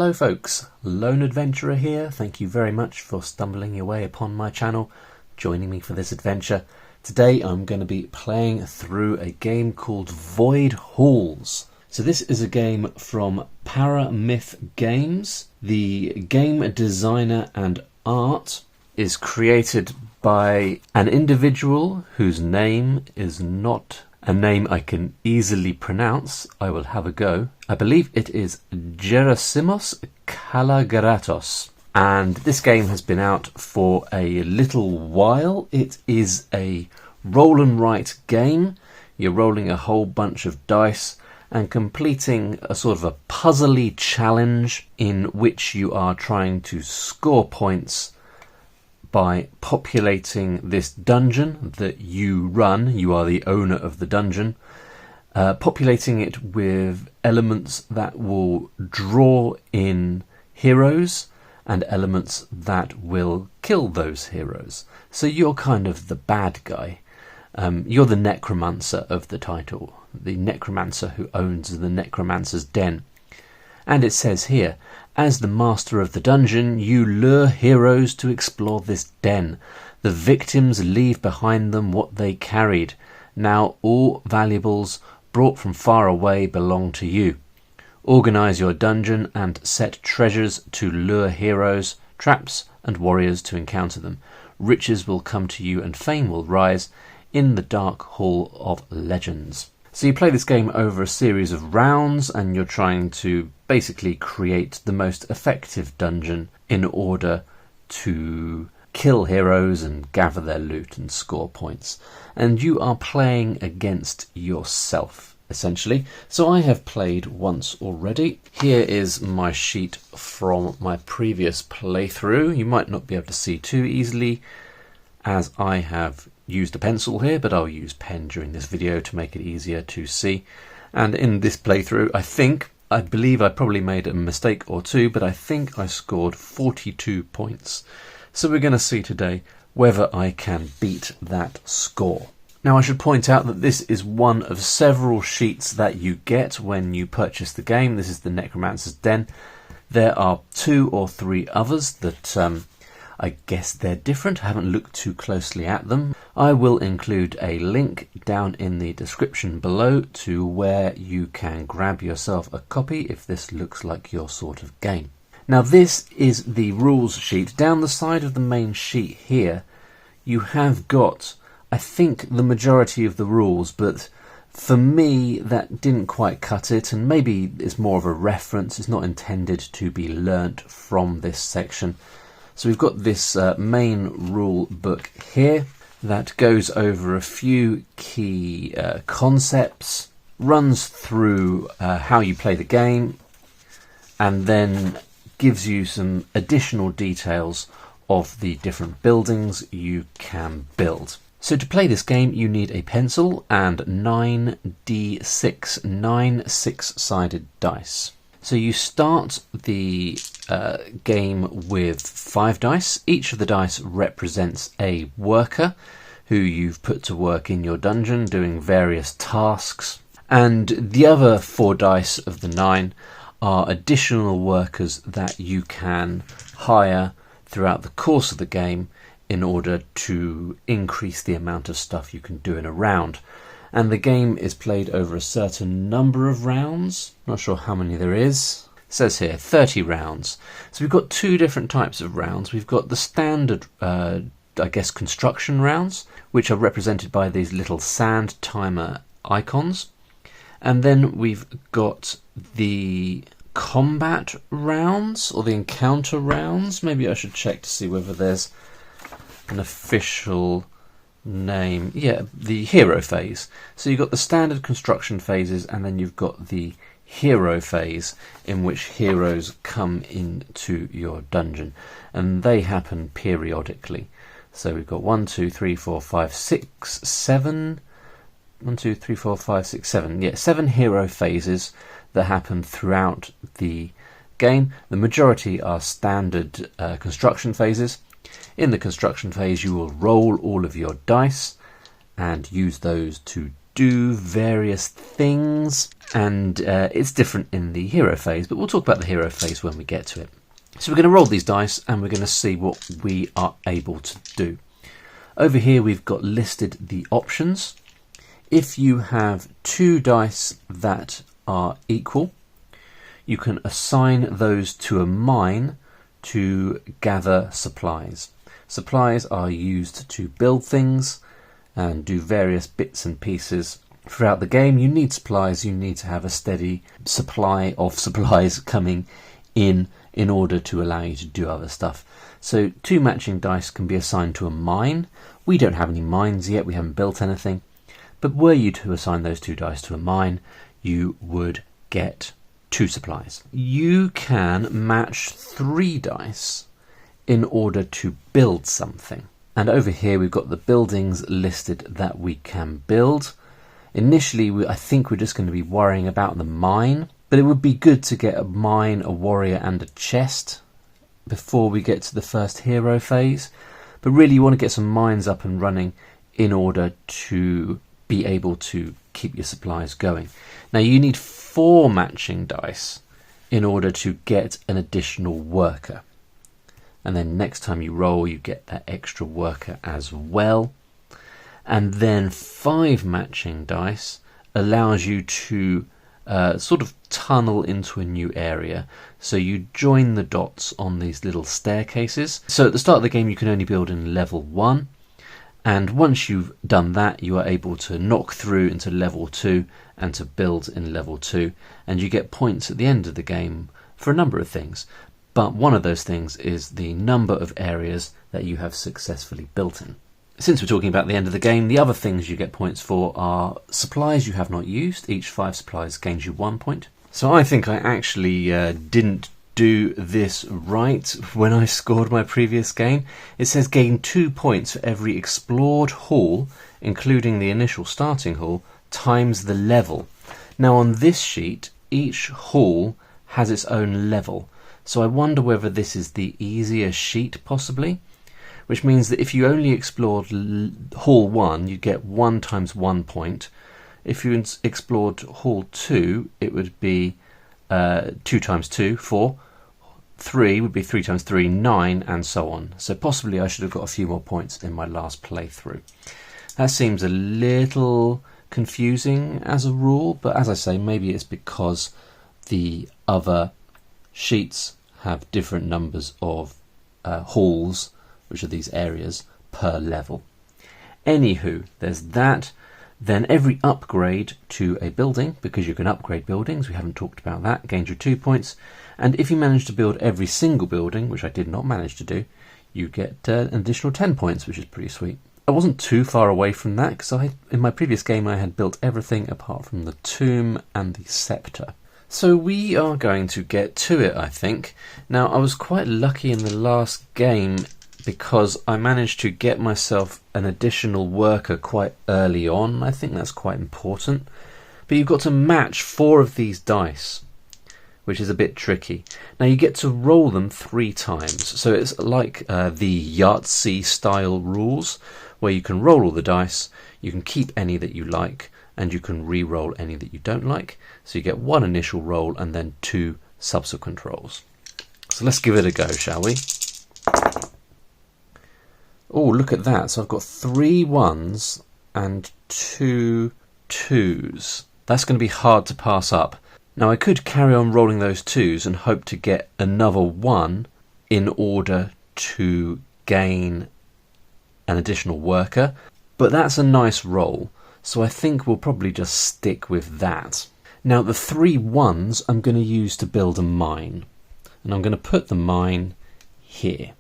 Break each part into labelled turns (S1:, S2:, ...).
S1: Hello folks, Lone Adventurer here. Thank you very much for stumbling your way upon my channel, joining me for this adventure. Today I'm going to be playing through a game called Void Halls. So this is a game from Paramyth Games. The game designer and art is created by an individual whose name is not a name I can easily pronounce. I will have a go. I believe it is Gerasimos Kalagaratos. And this game has been out for a little while. It is a roll and write game. You're rolling a whole bunch of dice and completing a sort of a puzzly challenge in which you are trying to score points by populating this dungeon that you run. You are the owner of the dungeon. Populating it with elements that will draw in heroes and elements that will kill those heroes. So you're kind of the bad guy. You're the necromancer of the title, the necromancer who owns the necromancer's den. And it says here, as the master of the dungeon, you lure heroes to explore this den. The victims leave behind them what they carried. Now all valuables brought from far away belong to you. Organize your dungeon and set treasures to lure heroes, traps and warriors to encounter them. Riches will come to you and fame will rise in the dark hall of legends. So you play this game over a series of rounds and you're trying to basically create the most effective dungeon in order to kill heroes and gather their loot and score points. And you are playing against yourself, essentially. So I have played once already. Here is my sheet from my previous playthrough. You might not be able to see too easily as I have used a pencil here, but I'll use pen during this video to make it easier to see. And in this playthrough, I believe I probably made a mistake or two, but I think I scored 42 points. So we're going to see today whether I can beat that score. Now I should point out that this is one of several sheets that you get when you purchase the game. This is the Necromancer's Den. There are 2 or 3 others that I guess they're different. I haven't looked too closely at them. I will include a link down in the description below to where you can grab yourself a copy if this looks like your sort of game. Now this is the rules sheet. Down the side of the main sheet here you have got, I think, the majority of the rules, but for me that didn't quite cut it, and maybe it's more of a reference. It's not intended to be learnt from this section. So we've got this main rule book here that goes over a few key concepts, runs through how you play the game, and then gives you some additional details of the different buildings you can build. So to play this game you need a pencil and 9d6, 9 6-sided dice. So you start the game with 5 dice. Each of the dice represents a worker who you've put to work in your dungeon doing various tasks. And the other 4 dice of the 9 are additional workers that you can hire throughout the course of the game in order to increase the amount of stuff you can do in a round. And the game is played over a certain number of rounds. Not sure how many there is. It says here 30 rounds. So we've got 2 different types of rounds. We've got the standard, construction rounds, which are represented by these little sand timer icons. And then we've got the combat rounds, or the encounter rounds. Maybe I should check to see whether there's an official name. Yeah, the hero phase. So you've got the standard construction phases, and then you've got the hero phase in which heroes come into your dungeon, and they happen periodically. So we've got 1, 2, 3, 4, 5, 6, 7. 1, 2, 3, 4, 5, 6, 7. Yeah, 7 hero phases that happen throughout the game. The majority are standard construction phases. In the construction phase you will roll all of your dice and use those to do various things, and it's different in the hero phase, but we'll talk about the hero phase when we get to it. So we're going to roll these dice and we're going to see what we are able to do. Over here we've got listed the options. If you have 2 dice that are equal, you can assign those to a mine to gather supplies. Supplies are used to build things and do various bits and pieces throughout the game. You need supplies, you need to have a steady supply of supplies coming in order to allow you to do other stuff. So 2 matching dice can be assigned to a mine. We don't have any mines yet, we haven't built anything. But were you to assign those 2 dice to a mine, you would get 2 supplies. You can match 3 dice in order to build something. And over here we've got the buildings listed that we can build. Initially, I think we're just going to be worrying about the mine, but it would be good to get a mine, a warrior and a chest before we get to the first hero phase. But really you want to get some mines up and running in order to be able to keep your supplies going. Now you need 4 matching dice in order to get an additional worker. And then next time you roll you get that extra worker as well. And then 5 matching dice allows you to sort of tunnel into a new area. So you join the dots on these little staircases. So at the start of the game you can only build in level 1. And once you've done that, you are able to knock through into level 2 and to build in level 2. And you get points at the end of the game for a number of things. But one of those things is the number of areas that you have successfully built in. Since we're talking about the end of the game, the other things you get points for are supplies you have not used. Each 5 supplies gains you 1 point. So I think I actually didn't do this right when I scored my previous game. It says gain 2 points for every explored hall, including the initial starting hall, times the level. Now on this sheet, each hall has its own level. So I wonder whether this is the easier sheet possibly, which means that if you only explored hall 1, you'd get 1 times 1 point. If you explored hall 2, it would be 2 times 2, 4. 3 would be 3 times 3, 9, and so on. So possibly I should have got a few more points in my last playthrough. That seems a little confusing as a rule, but as I say, maybe it's because the other sheets have different numbers of halls, which are these areas, per level. Anywho, there's that. Then every upgrade to a building, because you can upgrade buildings, we haven't talked about that, gains you 2 points. And if you manage to build every single building, which I did not manage to do, you get an additional 10 points, which is pretty sweet. I wasn't too far away from that, because in my previous game I had built everything apart from the tomb and the scepter. So we are going to get to it, I think. Now, I was quite lucky in the last game because I managed to get myself an additional worker quite early on. I think that's quite important. But you've got to match 4 of these dice, which is a bit tricky. Now you get to roll them 3 times. So it's like the Yahtzee style rules, where you can roll all the dice, you can keep any that you like, and you can re-roll any that you don't like. So you get 1 initial roll and then 2 subsequent rolls. So let's give it a go, shall we? Oh, look at that. So I've got 3 1s and 2 2s. That's going to be hard to pass up. Now I could carry on rolling those 2s and hope to get another 1 in order to gain an additional worker, but that's a nice roll, so I think we'll probably just stick with that. Now the 3 1s I'm going to use to build a mine, and I'm going to put the mine here.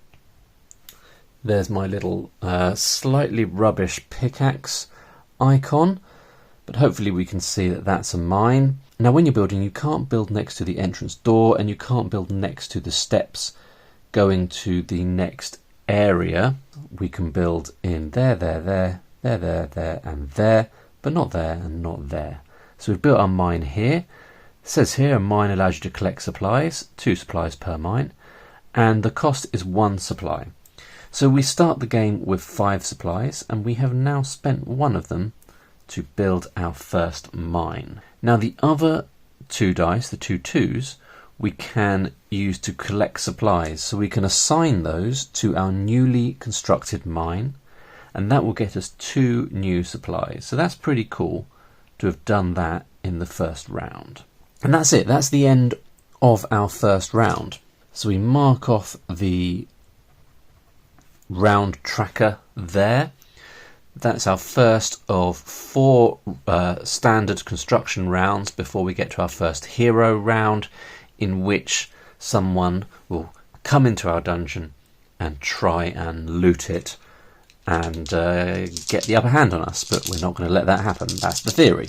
S1: There's my little slightly rubbish pickaxe icon, but hopefully we can see that that's a mine. Now when you're building, you can't build next to the entrance door, and you can't build next to the steps going to the next area. We can build in there, and there, but not there and not there. So we've built our mine here. It says here a mine allows you to collect supplies, 2 supplies per mine, and the cost is 1 supply. So we start the game with 5 supplies, and we have now spent 1 of them to build our first mine. Now the other 2 dice, the 2 twos, we can use to collect supplies. So we can assign those to our newly constructed mine, and that will get us 2 new supplies. So that's pretty cool to have done that in the first round. And that's it, that's the end of our first round. So we mark off the round tracker there. That's our first of 4 standard construction rounds before we get to our first hero round, in which someone will come into our dungeon and try and loot it and get the upper hand on us, but we're not going to let that happen. That's the theory.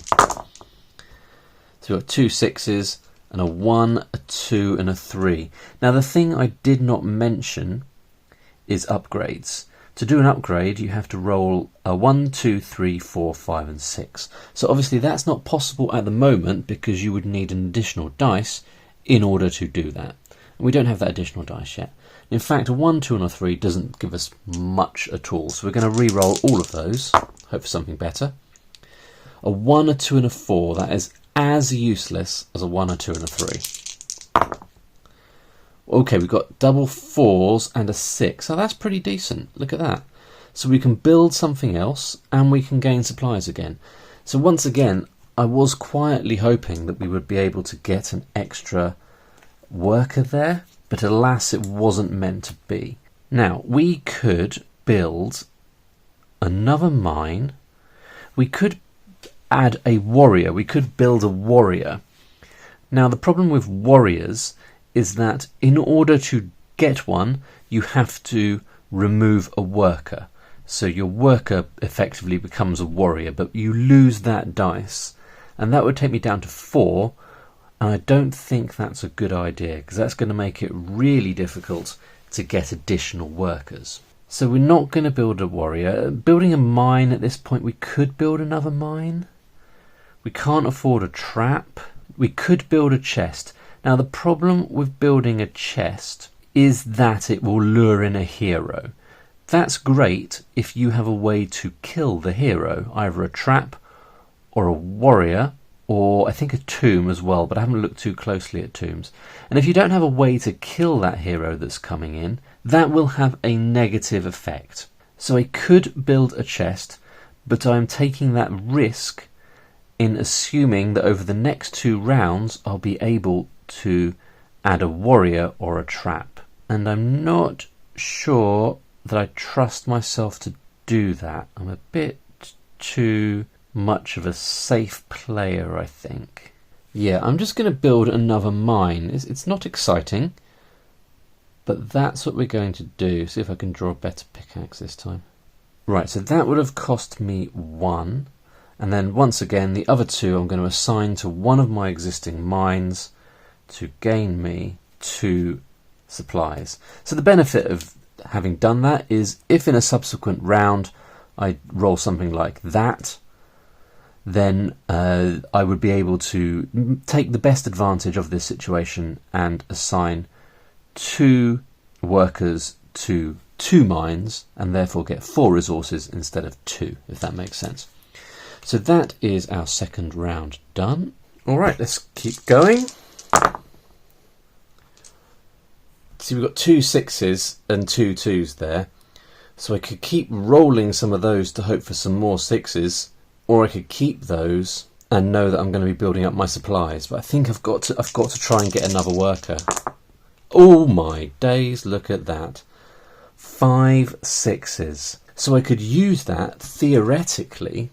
S1: So we've got 2 6s and a 1, a 2 and a 3. Now the thing I did not mention is upgrades. To do an upgrade you have to roll a 1, 2, 3, 4, 5 and 6. So obviously that's not possible at the moment because you would need an additional dice in order to do that. And we don't have that additional dice yet. In fact, a 1, 2 and a 3 doesn't give us much at all. So we're going to re-roll all of those, hope for something better. A 1, a 2 and a 4, that is as useless as a 1, a 2 and a 3. Okay, we've got double 4s and a 6. So that's pretty decent. Look at that. So we can build something else and we can gain supplies again. So once again, I was quietly hoping that we would be able to get an extra worker there, but alas, it wasn't meant to be. Now, we could build another mine. We could add a warrior. We could build a warrior. Now, the problem with warriors is that in order to get one, you have to remove a worker. So your worker effectively becomes a warrior, but you lose that dice. And that would take me down to 4. And I don't think that's a good idea, because that's going to make it really difficult to get additional workers. So we're not going to build a warrior. Building a mine at this point, we could build another mine. We can't afford a trap. We could build a chest. Now the problem with building a chest is that it will lure in a hero. That's great if you have a way to kill the hero, either a trap or a warrior, or I think a tomb as well, but I haven't looked too closely at tombs. And if you don't have a way to kill that hero that's coming in, that will have a negative effect. So I could build a chest, but I'm taking that risk in assuming that over the next 2 rounds I'll be able to add a warrior or a trap. And I'm not sure that I trust myself to do that. I'm a bit too much of a safe player, I think. Yeah, I'm just going to build another mine. It's not exciting, but that's what we're going to do. See if I can draw a better pickaxe this time. Right, so that would have cost me 1. And then once again, the other 2 I'm going to assign to one of my existing mines to gain me 2 supplies. So the benefit of having done that is if in a subsequent round I roll something like that, then I would be able to take the best advantage of this situation and assign 2 workers to 2 mines and therefore get 4 resources instead of 2, if that makes sense. So that is our second round done. Alright, let's keep going. See, we've got 2 6s and 2 2s there. So I could keep rolling some of those to hope for some more 6s, or I could keep those and know that I'm going to be building up my supplies. But I think I've got to try and get another worker. Oh my days, look at that. 5 6s. So I could use that theoretically.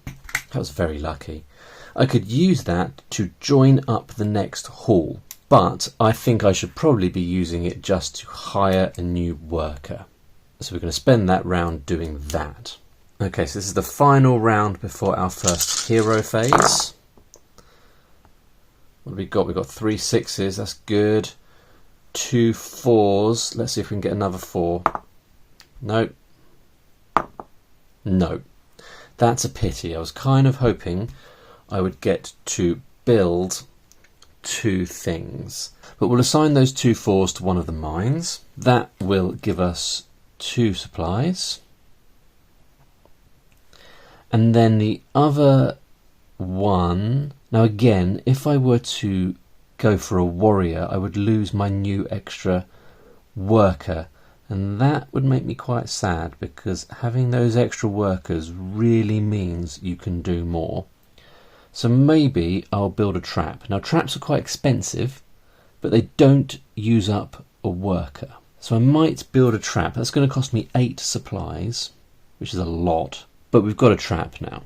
S1: That was very lucky. I could use that to join up the next hall. But I think I should probably be using it just to hire a new worker. So we're going to spend that round doing that. Okay, so this is the final round before our first hero phase. What have we got? We've got 3 6s, that's good. 2 4s, let's see if we can get another 4. Nope. Nope. That's a pity. I was kind of hoping I would get to build 2 things. But we'll assign those 2 4s to one of the mines. That will give us 2 supplies. And then the other 1. Now again, if I were to go for a warrior, I would lose my new extra worker, and that would make me quite sad, because having those extra workers really means you can do more. So maybe I'll build a trap. Now traps are quite expensive, but they don't use up a worker. So I might build a trap. That's going to cost me 8 supplies, which is a lot, but we've got a trap now.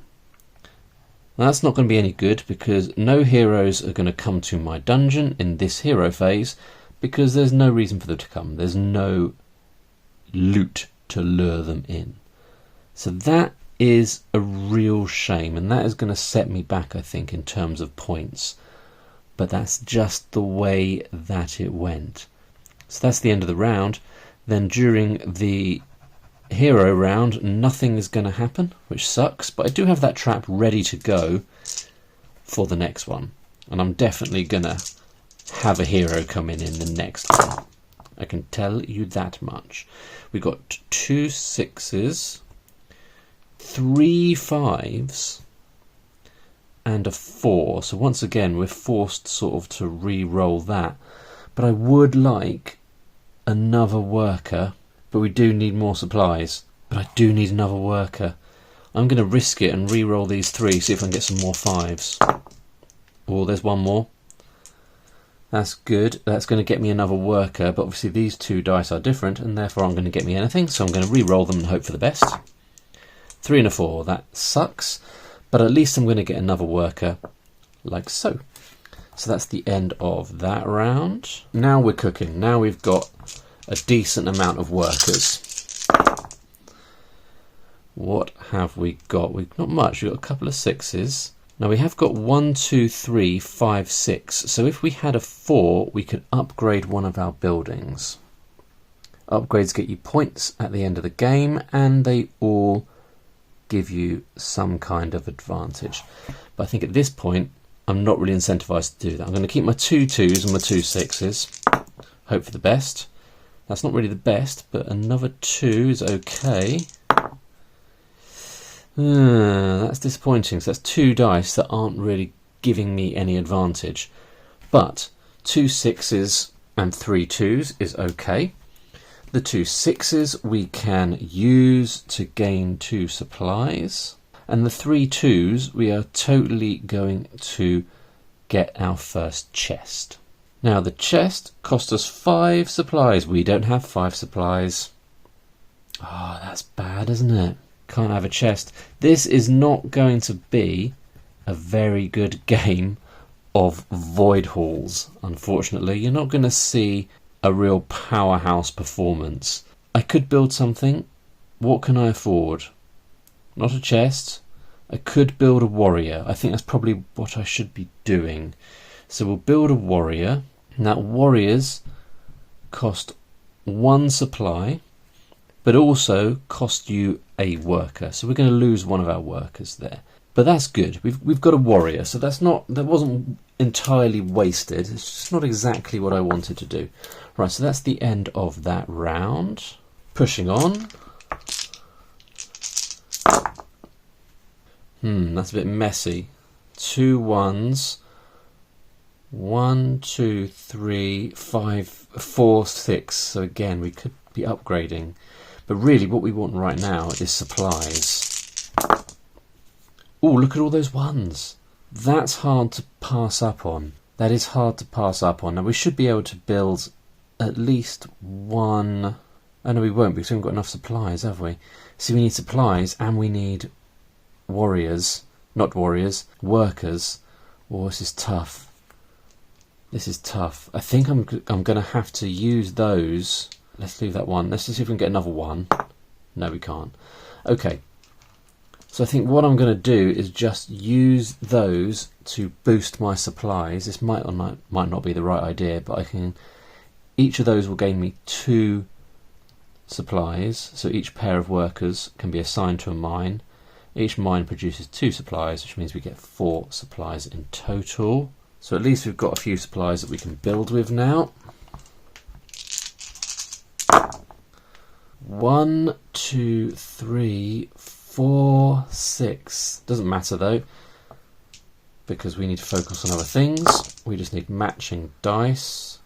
S1: Now that's not going to be any good, because no heroes are going to come to my dungeon in this hero phase, because there's no reason for them to come. There's no loot to lure them in. So that is a real shame, and that is going to set me back, I think, in terms of points. But that's just the way that it went. So that's the end of the round. Then during the hero round, nothing is going to happen, which sucks, but I do have that trap ready to go for the next one, and I'm definitely going to have a hero come in the next one. I can tell you that much. We got 2 6s, 3 5s, and a 4. So once again, we're forced sort of to re-roll that. But I would like another worker, but we do need more supplies. But I do need another worker. I'm going to risk it and re-roll these 3, see if I can get some more 5s. Oh, there's one more. That's good. That's going to get me another worker, but obviously these 2 dice are different, and therefore aren't going to get me anything, so I'm going to re-roll them and hope for the best. 3 and a 4. That sucks, but at least I'm going to get another worker, like so. So that's the end of that round. Now we're cooking. Now we've got a decent amount of workers. What have we got? We've not much. We've got a couple of 6s. Now we have got 1, 2, 3, 5, 6. So if we had a 4, we could upgrade one of our buildings. Upgrades get you points at the end of the game, and they all give you some kind of advantage. But I think at this point, I'm not really incentivized to do that. I'm going to keep my 2 2s and my 2 6s. Hope for the best. That's not really the best, but another 2 is okay. That's disappointing. So that's 2 dice that aren't really giving me any advantage. But 2 6s and 3 2s is okay. The 2 6s we can use to gain 2 supplies. And the 3 2s we are totally going to get our first chest. Now the chest cost us 5 supplies. We don't have 5 supplies. Oh, that's bad, isn't it? Can't have a chest. This is not going to be a very good game of void halls, unfortunately. You're not going to see a real powerhouse performance. I could build something. What can I afford? Not a chest. I could build a warrior. I think that's probably what I should be doing. So we'll build a warrior. Now warriors cost 1 supply, but also cost you a worker. So we're going to lose one of our workers there. But that's good. We've got a warrior, so that wasn't entirely wasted. It's just not exactly what I wanted to do. Right, so that's the end of that round. Pushing on. That's a bit messy. 2 1s. 1, 2, 3, 5, 4, 6. So again, we could be upgrading. But really, what we want right now is supplies. Oh, look at all those 1s. That's hard to pass up on. That is hard to pass up on. Now, we should be able to build at least 1... Oh, no, we won't, because we haven't got enough supplies, have we? See, we need supplies, and we need warriors. Not warriors, workers. Oh, this is tough. This is tough. I think I'm going to have to use those. Let's leave that one. Let's just see if we can get another one. No, we can't. Okay. So I think what I'm going to do is just use those to boost my supplies. This might or might not be the right idea, but I can. Each of those will gain me 2 supplies. So each pair of workers can be assigned to a mine. Each mine produces 2 supplies, which means we get 4 supplies in total. So at least we've got a few supplies that we can build with now. 1, 2, 3, 4, 6. Doesn't matter though. because we need to focus on other things. We just need matching dice.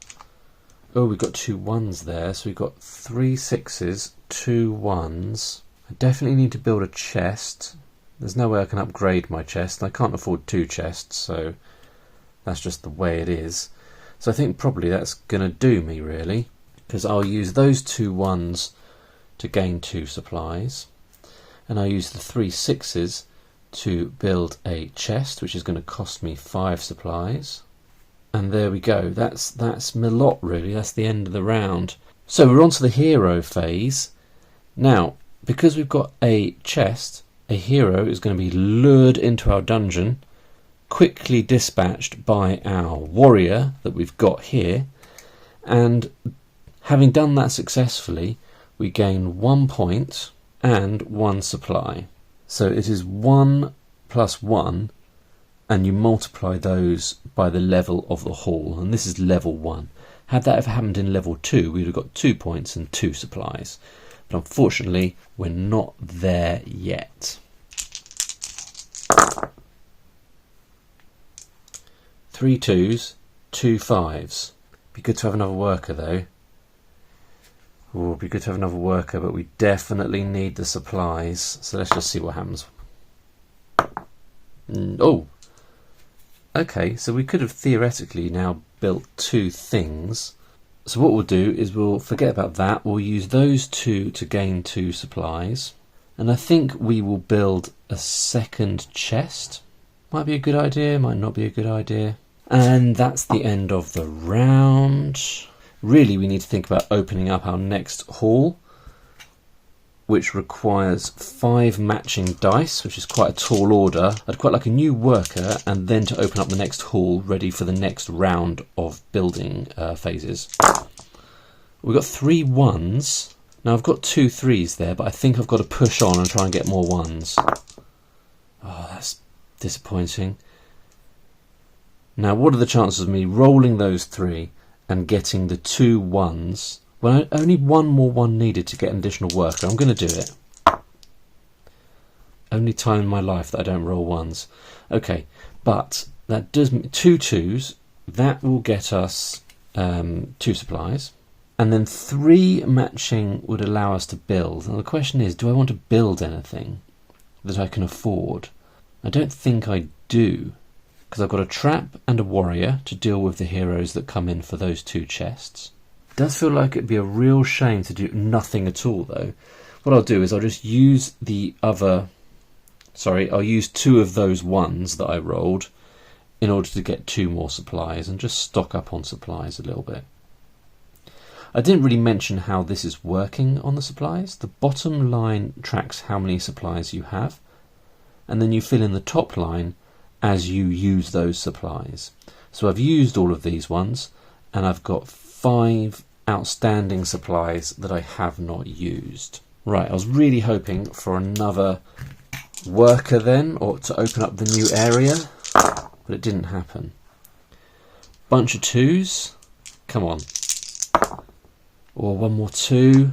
S1: Oh, we've got 2 1s there, so we've got 3 6s, 2 1s. I definitely need to build a chest. There's no way I can upgrade my chest. I can't afford 2 chests, so that's just the way it is. So I think probably that's going to do me, really, because I'll use those 2 1s to gain 2 supplies, and I'll use the 3 6s to build a chest, which is going to cost me 5 supplies. And there we go. That's my lot, really. That's the end of the round. So we're on to the hero phase. Now, because we've got a chest, a hero is going to be lured into our dungeon, quickly dispatched by our warrior that we've got here, and having done that successfully, we gain 1 point and 1 supply. So it is 1 plus 1, and you multiply those by the level of the hall, and this is level 1. Had that ever happened in level 2, we would have got 2 points and 2 supplies. But unfortunately, we're not there yet. 3 2s, 2 5s. Be good to have another worker though. Oh, it'd be good to have another worker, but we definitely need the supplies. So let's just see what happens. Oh! Okay, so we could have theoretically now built 2 things. So what we'll do is we'll forget about that. We'll use those 2 to gain 2 supplies. And I think we will build a second chest. Might be a good idea, might not be a good idea. And that's the end of the round. Really, we need to think about opening up our next hall, which requires 5 matching dice, which is quite a tall order. I'd quite like a new worker, and then to open up the next hall, ready for the next round of building phases. We've got 3 1s. Now I've got 2 3s there, but I think I've got to push on and try and get more 1s. Oh, that's disappointing. Now, what are the chances of me rolling those 3 and getting the 2 1s? Well, only 1 more 1 needed to get an additional worker. I'm going to do it. Only time in my life that I don't roll 1s. Okay, but that does 2 2s. That will get us 2 supplies. And then 3 matching would allow us to build. Now the question is, do I want to build anything that I can afford? I don't think I do, because I've got a trap and a warrior to deal with the heroes that come in for those 2 chests. It does feel like it'd be a real shame to do nothing at all, though. What I'll do is I'll just use I'll use 2 of those 1s that I rolled in order to get 2 more supplies and just stock up on supplies a little bit. I didn't really mention how this is working on the supplies. The bottom line tracks how many supplies you have, and then you fill in the top line as you use those supplies. So I've used all of these ones, and I've got 5 outstanding supplies that I have not used. Right, I was really hoping for another worker then, or to open up the new area, but it didn't happen. Bunch of 2s. Come on. Or 1 more 2.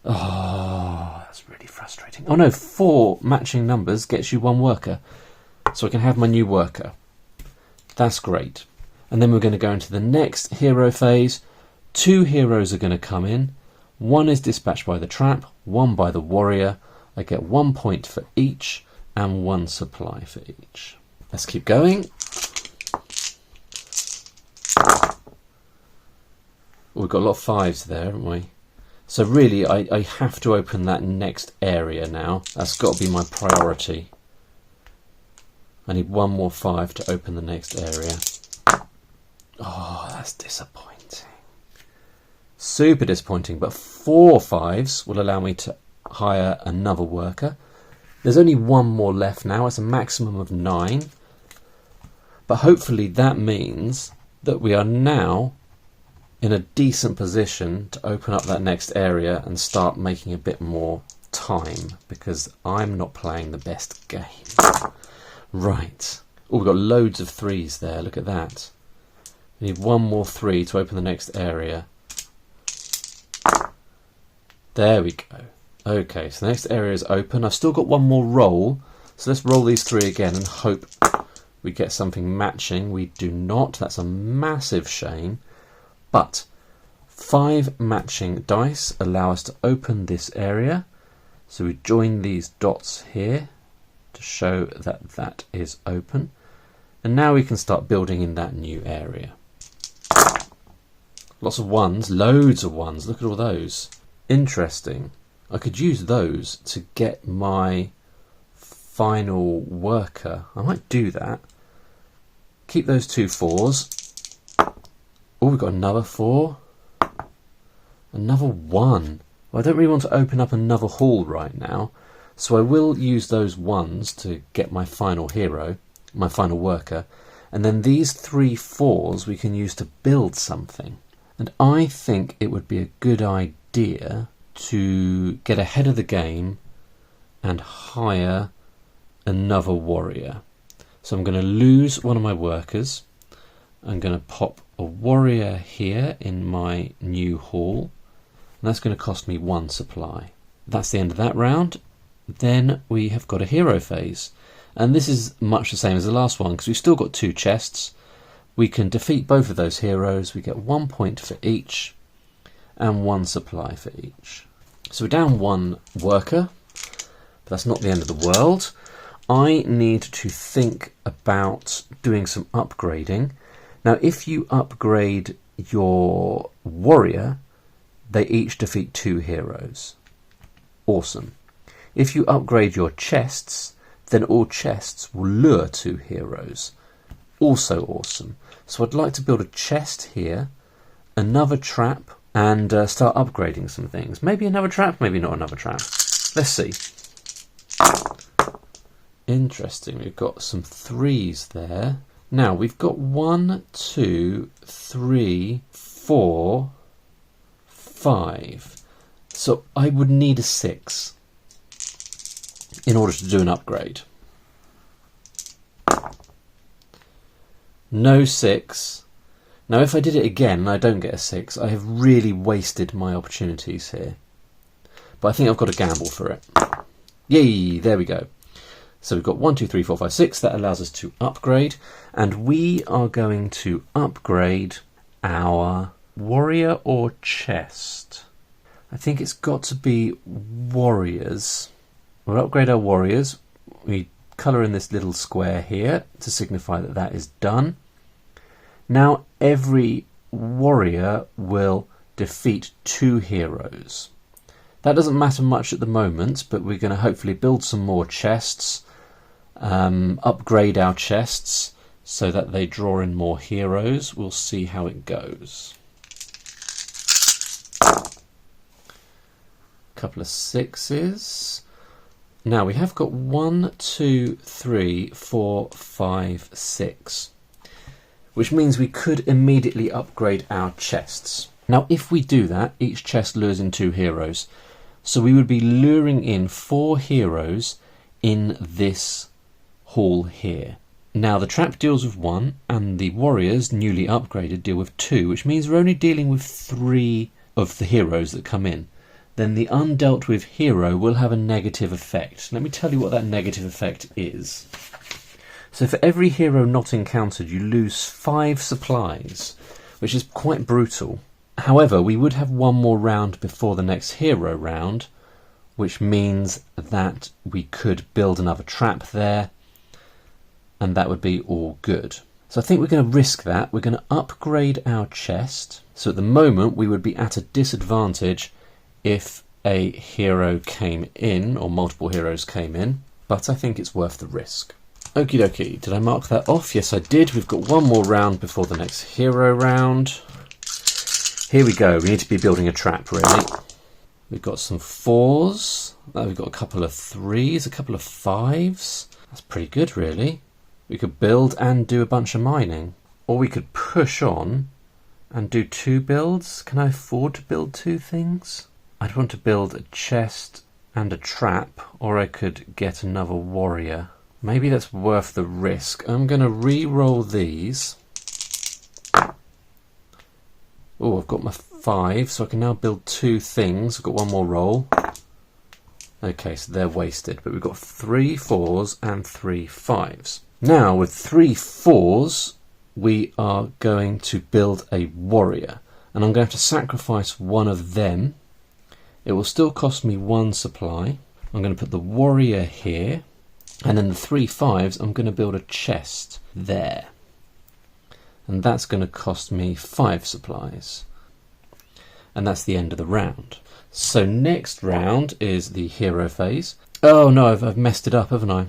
S1: Oh, that's really frustrating. Oh no, 4 matching numbers gets you 1 worker. So I can have my new worker. That's great. And then we're going to go into the next hero phase. 2 heroes are going to come in. 1 is dispatched by the trap, 1 by the warrior. I get 1 point for each and 1 supply for each. Let's keep going. We've got a lot of 5s there, haven't we? So really, I have to open that next area now. That's got to be my priority. I need 1 more 5 to open the next area. Oh, that's disappointing. Super disappointing, but 4 5s will allow me to hire another worker. There's only 1 more left now. It's a maximum of 9. But hopefully that means that we are now in a decent position to open up that next area and start making a bit more time, because I'm not playing the best game. Right. Oh, we've got loads of 3s there. Look at that. We need 1 more 3 to open the next area. There we go. Okay, so the next area is open. I've still got 1 more roll, So let's roll these 3 again and hope we get something matching. We do not. That's a massive shame. But 5 matching dice allow us to open this area. So we join these dots here to show that that is open. And now we can start building in that new area. Lots of 1s, loads of 1s. Look at all those. Interesting. I could use those to get my final worker. I might do that. Keep those 2 4s. Oh, we've got another 4. Another 1. Well, I don't really want to open up another hall right now, so I will use those 1s to get my final hero, my final worker, and then these 3 4s we can use to build something. And I think it would be a good idea to get ahead of the game and hire another warrior. So I'm going to lose one of my workers. I'm going to pop a warrior here in my new hall, and that's going to cost me 1 supply. That's the end of that round. Then we have got a hero phase, and this is much the same as the last one because we've still got 2 chests. We can defeat both of those heroes. We get 1 point for each and 1 supply for each. So we're down 1 worker, but that's not the end of the world. I need to think about doing some upgrading. Now, if you upgrade your warrior, they each defeat 2 heroes. Awesome. If you upgrade your chests, then all chests will lure 2 heroes. Also awesome. So I'd like to build a chest here, another trap, and start upgrading some things. Maybe another trap, maybe not another trap. Let's see. Interesting, we've got some 3s there. Now we've got 1, 2, 3, 4, 5. So I would need a 6 in order to do an upgrade. No 6. Now if I did it again and I don't get a 6, I have really wasted my opportunities here. But I think I've got to gamble for it. Yay, there we go. So we've got 1, 2, 3, 4, 5, 6. That allows us to upgrade. And we are going to upgrade our warrior or chest. I think it's got to be warriors. We'll upgrade our warriors. We colour in this little square here to signify that that is done. Now every warrior will defeat 2 heroes. That doesn't matter much at the moment, but we're going to hopefully build some more chests, upgrade our chests so that they draw in more heroes. We'll see how it goes. Couple of 6s. Now we have got 1, 2, 3, 4, 5, 6. Which means we could immediately upgrade our chests. Now if we do that, each chest lures in 2 heroes. So we would be luring in 4 heroes in this hall here. Now the trap deals with 1 and the warriors, newly upgraded, deal with 2, which means we're only dealing with 3 of the heroes that come in. Then the undealt with hero will have a negative effect. Let me tell you what that negative effect is. So for every hero not encountered, you lose 5 supplies, which is quite brutal. However, we would have 1 more round before the next hero round, which means that we could build another trap there, and that would be all good. So I think we're going to risk that. We're going to upgrade our chest. So at the moment, we would be at a disadvantage if a hero came in, or multiple heroes came in, but I think it's worth the risk. Okie dokie, did I mark that off? Yes, I did. We've got 1 more round before the next hero round. Here we go. We need to be building a trap, really. We've got some 4s. We've got a couple of 3s, a couple of 5s. That's pretty good, really. We could build and do a bunch of mining. Or we could push on and do 2 builds. Can I afford to build 2 things? I'd want to build a chest and a trap, or I could get another warrior. Maybe that's worth the risk. I'm going to re-roll these. Oh, I've got my 5, so I can now build 2 things. I've got 1 more roll. Okay, so they're wasted, but we've got 3 4s and 3 5s. Now, with 3 4s, we are going to build a warrior, and I'm going to have to sacrifice one of them. It will still cost me 1 supply. I'm going to put the warrior here, and then the 3 5s, I'm going to build a chest there. And that's going to cost me 5 supplies. And that's the end of the round. So next round is the hero phase. Oh no, I've messed it up, haven't I?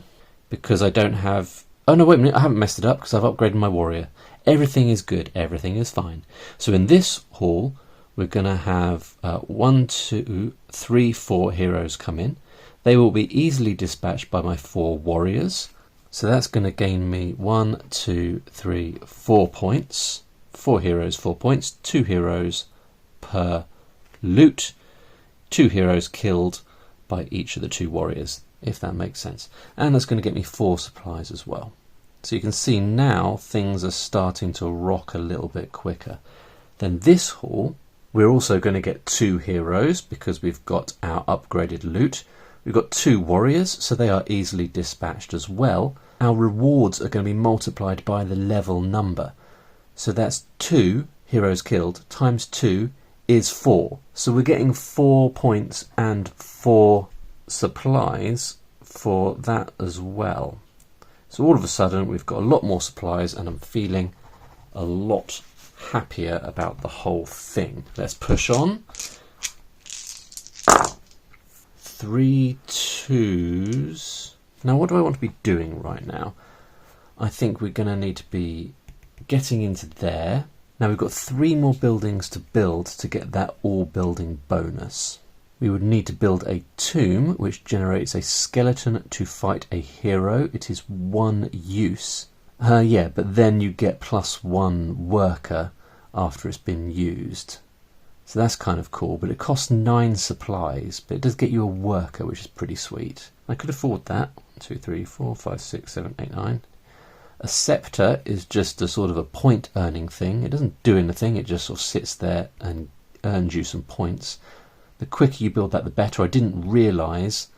S1: Because I don't have... Oh no, wait a minute, I haven't messed it up because I've upgraded my warrior. Everything is good, everything is fine. So in this hall, we're going to have 1, 2, 3, 4 heroes come in. They will be easily dispatched by my 4 warriors. So that's going to gain me 1, 2, 3, 4 points. 4 heroes, 4 points. 2 heroes per loot. 2 heroes killed by each of the 2 warriors, if that makes sense. And that's going to get me 4 supplies as well. So you can see now things are starting to rock a little bit quicker. Then this hall, we're also going to get 2 heroes because we've got our upgraded loot. We've got 2 warriors, so they are easily dispatched as well. Our rewards are going to be multiplied by the level number. So that's 2 heroes killed times 2 is 4. So we're getting 4 points and 4 supplies for that as well. So all of a sudden we've got a lot more supplies and I'm feeling a lot happier about the whole thing. Let's push on. 3 2s. Now what do I want to be doing right now? I think we're going to need to be getting into there. Now we've got 3 more buildings to build to get that all building bonus. We would need to build a tomb which generates a skeleton to fight a hero. It is 1 use. Yeah, but then you get +1 worker after it's been used. So that's kind of cool, but it costs 9 supplies, but it does get you a worker, which is pretty sweet. I could afford that. 1, 2, 3, 4, 5, 6, 7, 8, 9. A scepter is just a sort of a point earning thing. It doesn't do anything, it just sort of sits there and earns you some points. The quicker you build that, the better. I didn't realise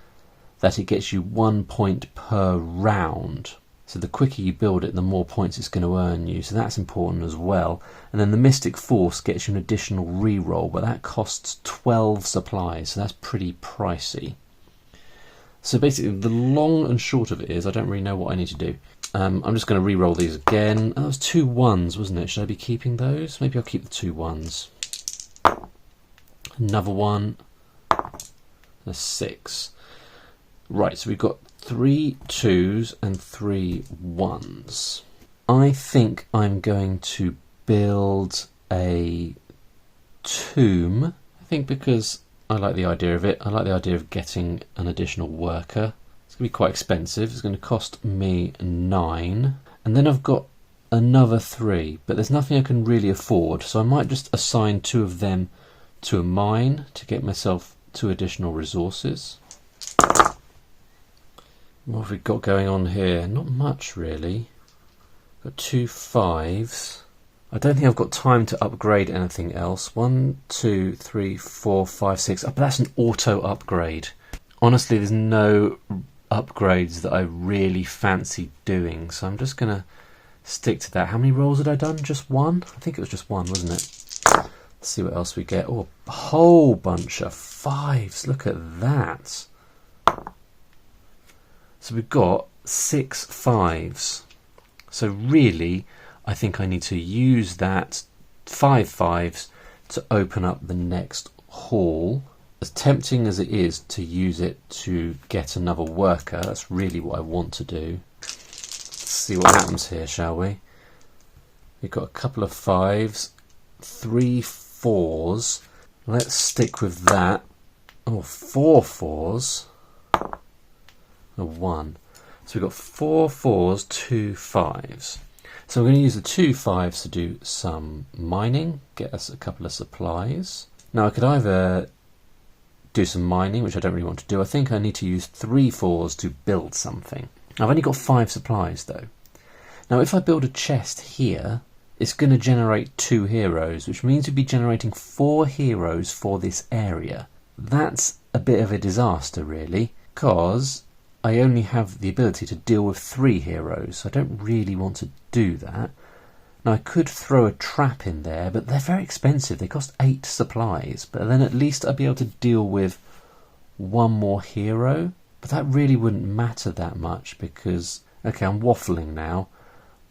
S1: that it gets you 1 point per round. So the quicker you build it, the more points it's going to earn you. So that's important as well. And then the Mystic Force gets you an additional reroll, but that costs 12 supplies, so that's pretty pricey. So basically, the long and short of it is, I don't really know what I need to do. I'm just going to re-roll these again. Oh, that was 2 1s, wasn't it? Should I be keeping those? Maybe I'll keep the 2 1s. Another 1. A 6. Right, so we've got 3 2s and 3 1s. I think I'm going to build a tomb. I think because I like the idea of it. I like the idea of getting an additional worker. It's going to be quite expensive. It's going to cost me 9. And then I've got another 3, but there's nothing I can really afford. So I might just assign 2 of them to a mine to get myself 2 additional resources. What have we got going on here? Not much really. Got 2 5s. I don't think I've got time to upgrade anything else. 1, 2, 3, 4, 5, 6. Oh, but that's an auto upgrade. Honestly, there's no upgrades that I really fancy doing, so I'm just going to stick to that. How many rolls had I done? Just 1? I think it was just 1, wasn't it? Let's see what else we get. Oh, a whole bunch of 5s. Look at that. So we've got 6 5s. So really, I think I need to use that 5 5s to open up the next hall. As tempting as it is to use it to get another worker, that's really what I want to do. Let's see what happens here, shall we? We've got a couple of 5s, 3 4s. Let's stick with that. Oh, 4 4s. A 1. So we've got 4 4s, 2 5s. So we're going to use the 2 5s to do some mining, get us a couple of supplies. Now I could either do some mining, which I don't really want to do. I think I need to use 3 4s to build something. I've only got 5 supplies though. Now if I build a chest here, it's going to generate 2 heroes, which means we'd be generating 4 heroes for this area. that's a bit of a disaster really, because I only have the ability to deal with 3 heroes. I don't really want to do that. Now I could throw a trap in there, but they're very expensive. They cost 8 supplies, but then at least I'd be able to deal with 1 more hero. But that really wouldn't matter that much because, okay, I'm waffling now.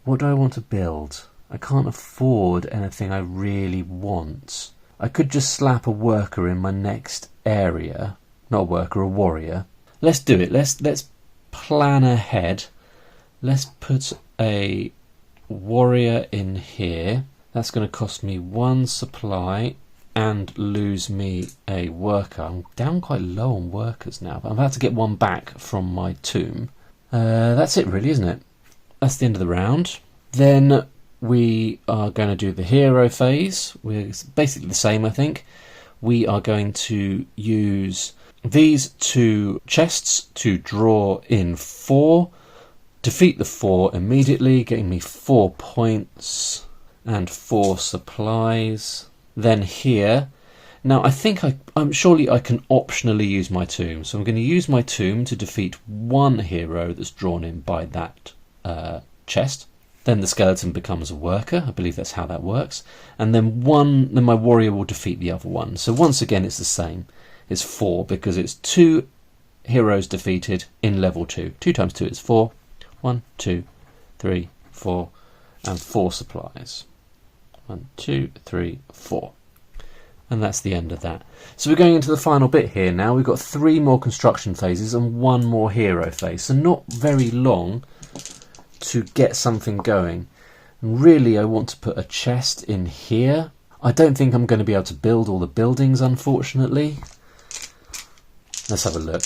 S1: What do I want to build? I can't afford anything I really want. I could just slap a worker in my next area. Not a worker, a warrior. Let's do it. Let's plan ahead. Let's put a warrior in here. That's going to cost me 1 supply and lose me a worker. I'm down quite low on workers now, but I'm about to get 1 back from my tomb. That's it really, isn't it? That's the end of the round. Then we are going to do the hero phase. We're basically the same, I think. We are going to use these 2 chests to draw in 4. Defeat the 4 immediately, getting me 4 points and 4 supplies. Then here, now I think I'm surely I can optionally use my tomb. So I'm going to use my tomb to defeat 1 hero that's drawn in by that chest. Then the skeleton becomes a worker. I believe that's how that works. And then my warrior will defeat the other one. So once again, it's the same. It's 4 because it's 2 heroes defeated in level 2. 2 times 2 is 4. 1, 2, 3, 4, and 4 supplies. 1, 2, 3, 4. And that's the end of that. So we're going into the final bit here now. We've got 3 more construction phases and 1 more hero phase. So not very long to get something going. And really I want to put a chest in here. I don't think I'm going to be able to build all the buildings, unfortunately. Let's have a look.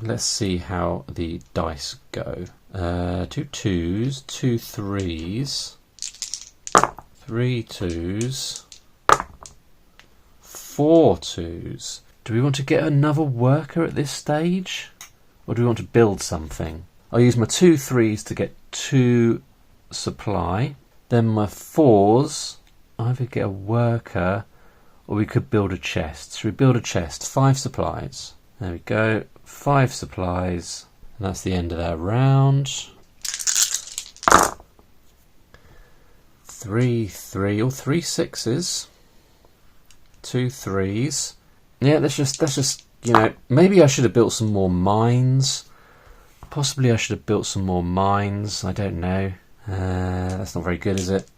S1: Let's see how the dice go. 2 2s, 2 3s, 3 2s, 4 2s. Do we want to get another worker at this stage? Or do we want to build something? I'll use my 2 3s to get 2 supply. Then my 4s, either get a worker or we could build a chest. Should we build a chest? 5 supplies. There we go. 5 supplies. And that's the end of that round. 3 3 or 3 6s. 2 3s. Yeah, that's just maybe I should have built some more mines. Possibly I should have built some more mines. I don't know. That's not very good, is it?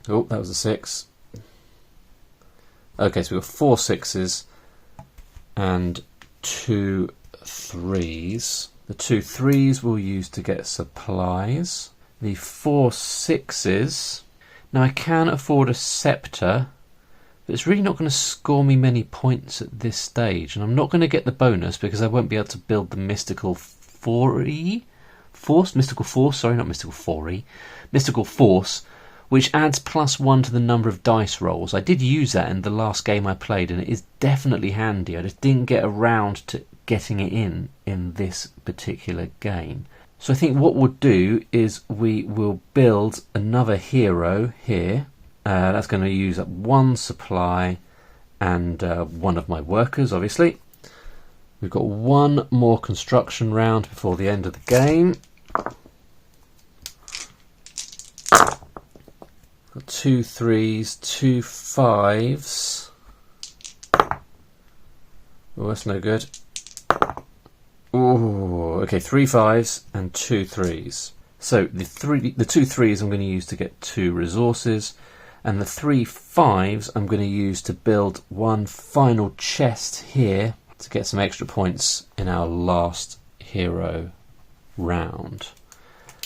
S1: Oh, that was a 6. Okay, so we've got 4 6s and 2 3s. The 2 3s we'll use to get supplies. The 4 6s. Now I can afford a scepter, but it's really not going to score me many points at this stage. And I'm not going to get the bonus because I won't be able to build the mystical mystical force, which adds +1 to the number of dice rolls. I did use that in the last game I played, and it is definitely handy. I just didn't get around to getting it in this particular game. So I think what we'll do is we will build another hero here. That's going to use up 1 supply and 1 of my workers, obviously. We've got 1 more construction round before the end of the game. Got 2 3s, 2 5s. Oh, that's no good. Oh, okay, 3 5s and 2 3s. So the 2 3s I'm going to use to get 2 resources, and the 3 5s I'm going to use to build 1 final chest here to get some extra points in our last hero round.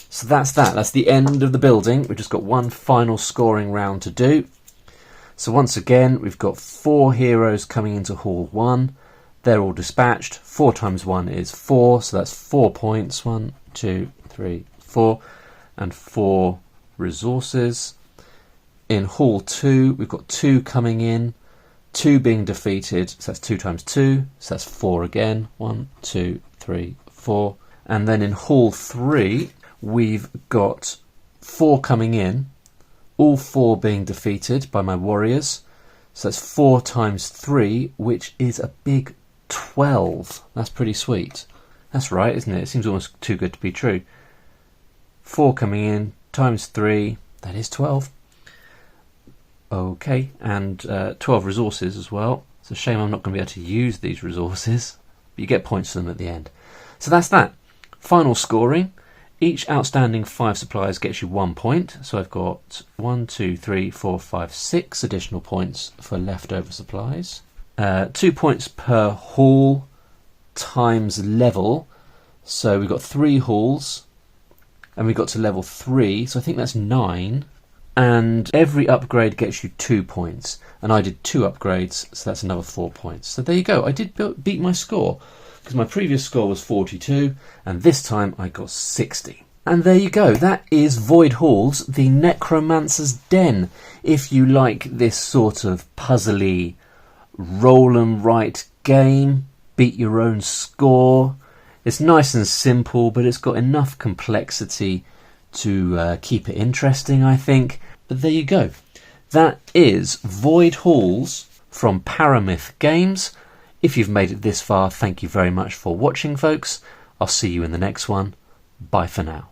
S1: So that's that. That's the end of the building. We've just got 1 final scoring round to do. So once again, we've got 4 heroes coming into Hall 1. They're all dispatched. 4 times 1 is 4, so that's 4 points. 1, 2, 3, 4. And 4 resources. In Hall 2, we've got 2 coming in. 2 being defeated, so that's 2 times 2, so that's 4 again. 1, 2, 3, 4. And then in Hall 3, we've got 4 coming in, all 4 being defeated by my warriors. So that's 4 times 3, which is a big 12. That's pretty sweet. That's right, isn't it? It seems almost too good to be true. 4 coming in, times 3, that is 12. Okay, and 12 resources as well. It's a shame I'm not going to be able to use these resources, but you get points for them at the end. So that's that. Final scoring. Each outstanding 5 supplies gets you 1 point. So I've got 1, 2, 3, 4, 5, 6 additional points for leftover supplies. 2 points per haul times level. So we've got 3 hauls and we got to level 3. So I think that's 9. And every upgrade gets you 2 points. And I did 2 upgrades, so that's another 4 points. So there you go. I did beat my score, because my previous score was 42, and this time I got 60. And there you go. That is Void Halls, the Necromancer's Den. If you like this sort of puzzly, roll and write game, beat your own score. It's nice and simple, but it's got enough complexity to keep it interesting, I think. But there you go. That is Void Halls from Paramyth Games. If you've made it this far, thank you very much for watching, folks. I'll see you in the next one. Bye for now.